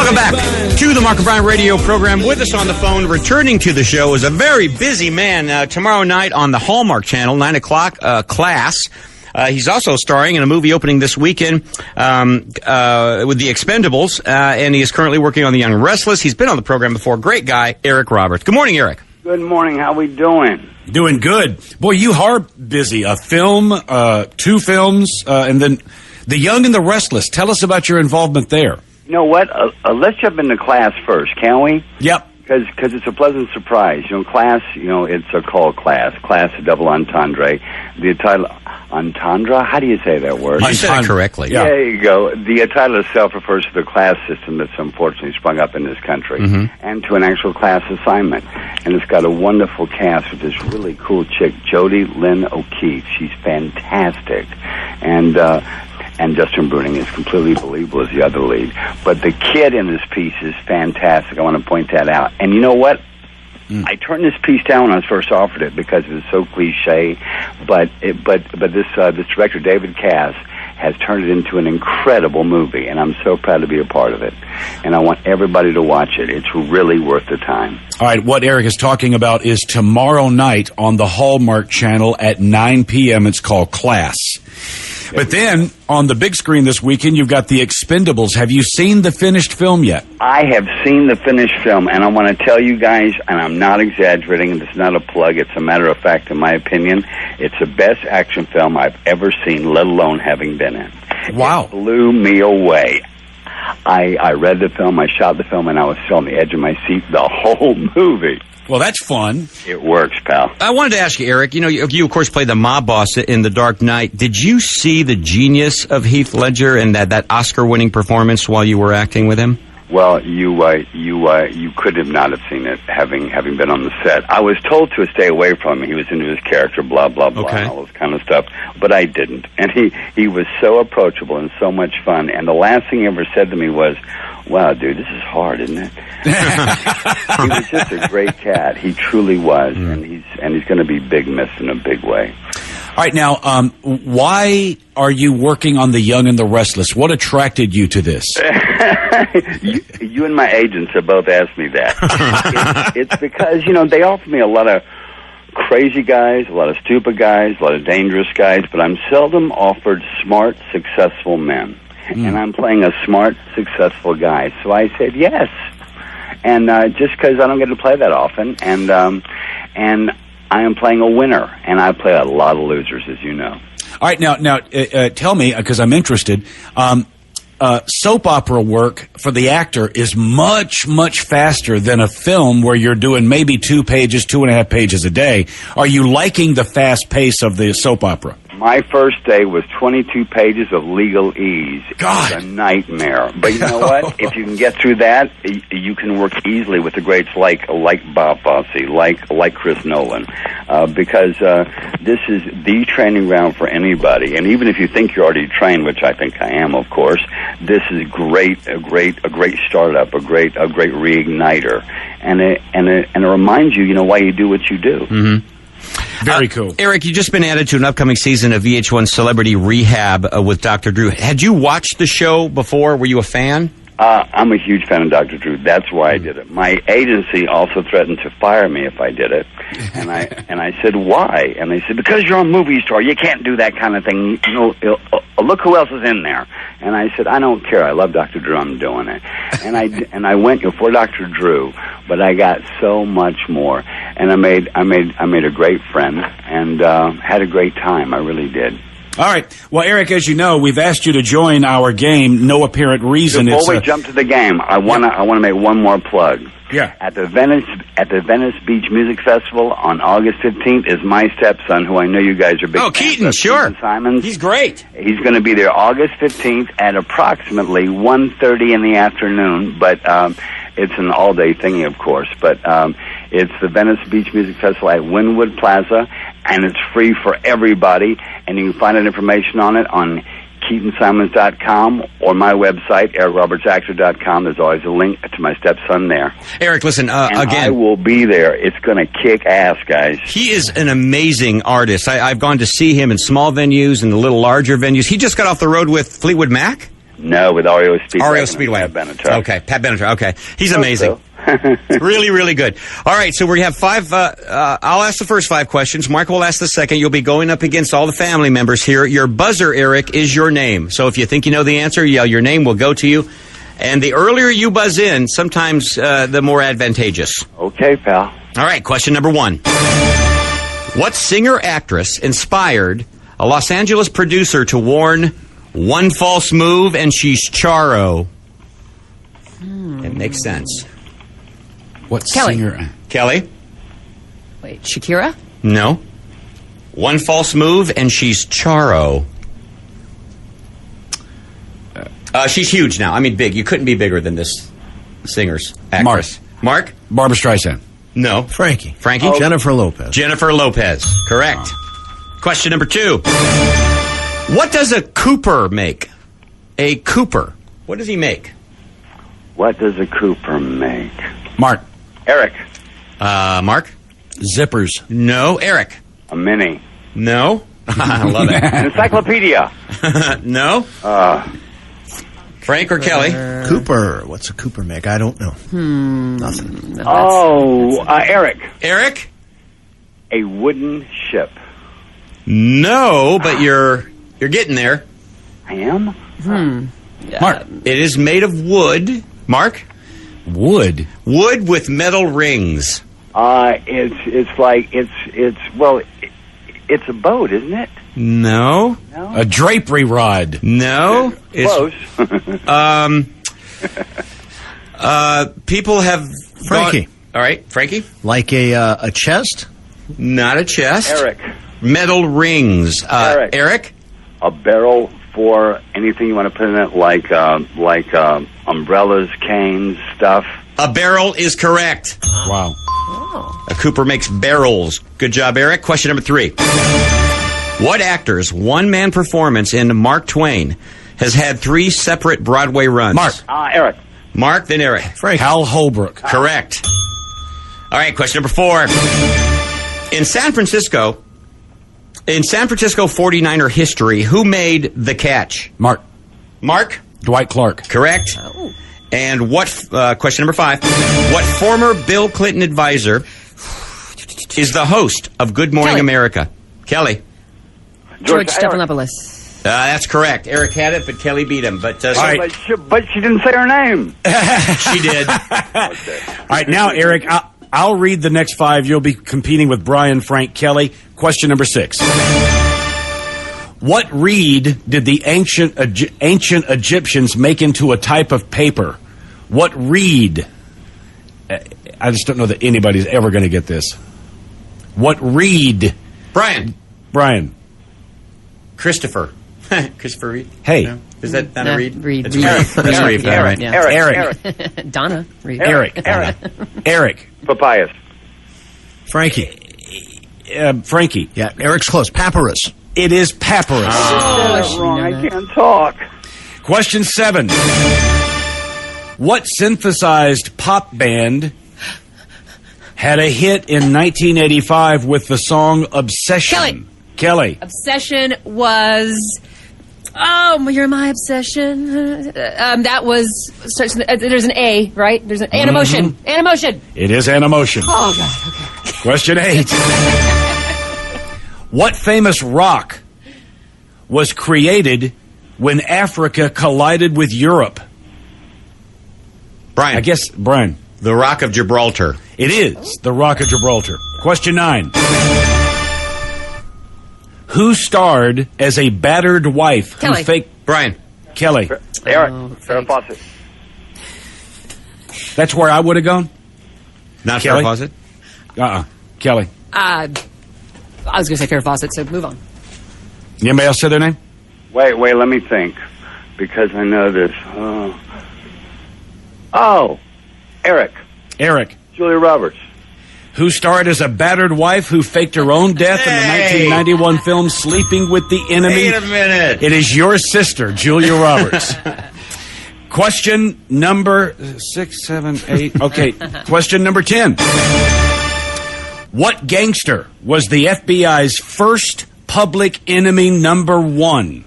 Welcome back to the Mark O'Brien radio program. With us on the phone, returning to the show, is a very busy man. Tomorrow night on the Hallmark Channel, 9 o'clock, KLOS. He's also starring in a movie opening this weekend with The Expendables, and he is currently working on The Young and Restless. He's been on the program before. Great guy, Eric Roberts. Good morning, Eric. Good morning. How we doing? Doing good. Boy, you are busy. A film, 2 films, and then The Young and the Restless. Tell us about your involvement there. You know what? Let's jump into class first, can we? Yep. Because it's a pleasant surprise. You know, class, it's called class. Class, a double entendre. The title, entendre? How do you say that word? You said it correctly. Yeah. There you go. The title itself refers to the class system that's unfortunately sprung up in this country, and to an actual class assignment. And it's got a wonderful cast with this really cool chick, Jodie Lynn O'Keefe. She's fantastic. And Justin Bruning is completely believable as the other lead. But the kid in this piece is fantastic. I want to point that out. And you know what? I turned this piece down when I was first offered it because it was so cliche. But this director, David Cass, has turned it into an incredible movie, and I'm so proud to be a part of it. And I want everybody to watch it. It's really worth the time. All right, what Eric is talking about is tomorrow night on the Hallmark Channel at 9 p.m. It's called Class. But then, on the big screen this weekend, you've got The Expendables. Have you seen the finished film yet? I have seen the finished film, and I want to tell you guys, and I'm not exaggerating, and it's not a plug, it's a matter of fact, in my opinion, it's the best action film I've ever seen, let alone having been in. Wow. It blew me away. I read the film, I shot the film, and I was still on the edge of my seat the whole movie. Well, that's fun. It works, pal. I wanted to ask you, Eric, you of course played the mob boss in The Dark Knight. Did you see the genius of Heath Ledger and that Oscar-winning performance while you were acting with him? Well, you could have not have seen it, having been on the set. I was told to stay away from him. He was into his character, blah, blah, blah, and all this kind of stuff. But I didn't. And he was so approachable and so much fun. And the last thing he ever said to me was, "Wow, dude, this is hard, isn't it?" He was just a great cat. He truly was. And he's going to be big missed in a big way. All right, now, why are you working on The Young and the Restless? What attracted you to this? You and my agents have both asked me that. It's because, they offer me a lot of crazy guys, a lot of stupid guys, a lot of dangerous guys, but I'm seldom offered smart, successful men. And I'm playing a smart, successful guy. So I said yes. And just because I don't get to play that often, and I am playing a winner, and I play a lot of losers, as you know. All right, now, tell me, because I'm interested, soap opera work for the actor is much, much faster than a film where you're doing maybe 2.5 pages a day. Are you liking the fast pace of the soap opera? My first day was 22 pages of legalese. God. It was a nightmare. But you know what? If you can get through that, you can work easily with the greats like Bob Fosse, like Chris Nolan, because this is the training ground for anybody. And even if you think you're already trained, which I think I am, of course, this is a great startup, a great reigniter, and it reminds you, why you do what you do. Mm-hmm. Very cool. Eric, you've just been added to an upcoming season of VH1 Celebrity Rehab with Dr. Drew. Had you watched the show before? Were you a fan? I'm a huge fan of Dr. Drew. That's why I did it. My agency also threatened to fire me if I did it. And I said, why? And they said, because you're a movie star. You can't do that kind of thing. Look who else is in there. And I said, I don't care. I love Dr. Drew. I'm doing it. And I went for Dr. Drew, but I got so much more. And I made a great friend and had a great time. I really did. All right. Well, Eric, as you know, we've asked you to join our game. No apparent reason. Before we jump to the game, I want to make one more plug. Yeah. At the Venice Beach Music Festival on August 15th is my stepson, who I know you guys are big fans Keaton, of, sure. Keaton Simons. He's great. He's going to be there August 15th at approximately 1:30 in the afternoon, but it's an all-day thingy, of course. But it's the Venice Beach Music Festival at Wynwood Plaza, and it's free for everybody, and you can find out information on it on KeatonSimons.com or my website, EricRobertsActor.com. There's always a link to my stepson there. Eric, listen, and again, I will be there. It's going to kick ass, guys. He is an amazing artist. I've gone to see him in small venues and the little larger venues. He just got off the road with Fleetwood Mac. No, with REO Speedwagon. REO Speedwagon. Pat Benatar. Okay, Pat Benatar. Okay, he's amazing. Really, really good. All right, so we have 5. I'll ask the first 5 questions. Mark will ask the second. You'll be going up against all the family members here. Your buzzer, Eric, is your name. So if you think you know the answer, yell your name. We'll go to you. And the earlier you buzz in, sometimes the more advantageous. Okay, pal. All right, question number 1. What singer-actress inspired a Los Angeles producer to warn, "One false move and she's Charo"? It makes sense. What Kelly. singer? Kelly? Wait, Shakira? No. One false move and she's Charo. She's huge now. I mean, big. You couldn't be bigger than this singer's actress. Mark? Barbara Streisand. No. Frankie. Frankie? Jennifer Lopez. Jennifer Lopez. Correct. Question number 2. What does a Cooper make? A Cooper. What does he make? What does a Cooper make? Mark. Eric. Mark? Zippers. No. Eric? A Mini. No. I love it. An encyclopedia. No. Frank or Kelly? Cooper. What's a Cooper make? I don't know. Nothing. Eric. Eric? A wooden ship. No, but you're getting there. I am? Mark? It is made of wood. Mark? Wood. Wood with metal rings. It's a boat, isn't it? No. A drapery rod. No. Close. People have Frankie. All right, Frankie? Like a chest? Not a chest. Eric. Metal rings. Eric? A barrel for anything you want to put in it, like umbrellas, canes, stuff. A barrel is correct. Wow. A Cooper makes barrels. Good job, Eric. Question number 3. What actor's one-man performance in Mark Twain has had 3 separate Broadway runs? Mark. Eric. Mark, then Eric. Frank. Hal Holbrook. Correct. All right, question number 4. In San Francisco 49er history, who made The Catch? Mark. Mark? Dwight Clark. Correct. And what, question number 5, what former Bill Clinton advisor is the host of Good Morning Kelly. America? Kelly. George Stephanopoulos. That's correct. Eric had it, but Kelly beat him. But, All right. But she didn't say her name. she did. All right, now, Eric, I'll read the next 5. You'll be competing with Brian, Frank, Kelly. Question number 6. What reed did the ancient Egyptians make into a type of paper? What reed? I just don't know that anybody's ever going to get this. What reed? Brian. Christopher. Christopher Reed. Hey. No? Is that not No, a Reed? Reed. That's Reed. Reed. That's Reed. Yeah, Right. yeah. Eric. Donna Reed. Eric. Papayas. Frankie. Frankie. Yeah, Eric's close. Papyrus. It is papyrus. Wrong. I can't talk. Question 7. What synthesized pop band had a hit in 1985 with the song Obsession? Kelly. Obsession was... Oh, you're my obsession. That was... There's an A, right? There's an Animotion. Animotion. It is Animotion. Oh, God. Okay. Question 8. What famous rock was created when Africa collided with Europe? Brian. I guess, Brian. The Rock of Gibraltar. It is the Rock of Gibraltar. Question 9. Who starred as a battered wife Kelly. who faked... Brian. Kelly. Eric. thanks. Farrah Fawcett. That's where I would have gone? Not Kelly? Farrah Fawcett? Kelly. I was going to say Farrah Fawcett, so move on. Anybody else say their name? Wait, let me think. Because I know this. Eric. Julia Roberts. Who starred as a battered wife who faked her own death in the 1991 film Sleeping with the Enemy? Wait a minute. It is your sister, Julia Roberts. Question number 6, 7, 8. Okay, question number 10. What gangster was the FBI's first public enemy number 1?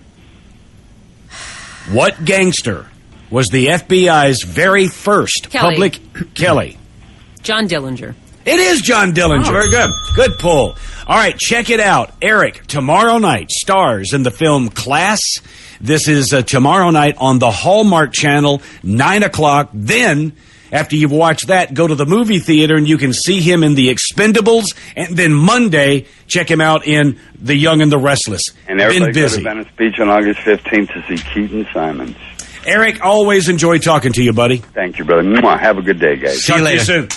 What gangster was the FBI's very first Kelly. Kelly? John Dillinger. It is John Dillinger. Oh, very good. Good pull. All right, check it out. Eric, tomorrow night, stars in the film Class. This is tomorrow night on the Hallmark Channel, 9 o'clock. Then, after you've watched that, go to the movie theater and you can see him in The Expendables. And then Monday, check him out in The Young and the Restless. And everybody Been go busy. to Venice Beach on August 15th to see Keaton Simons. Eric, always enjoy talking to you, buddy. Thank you, brother. Mwah. Have a good day, guys. See you Talk to later. you soon.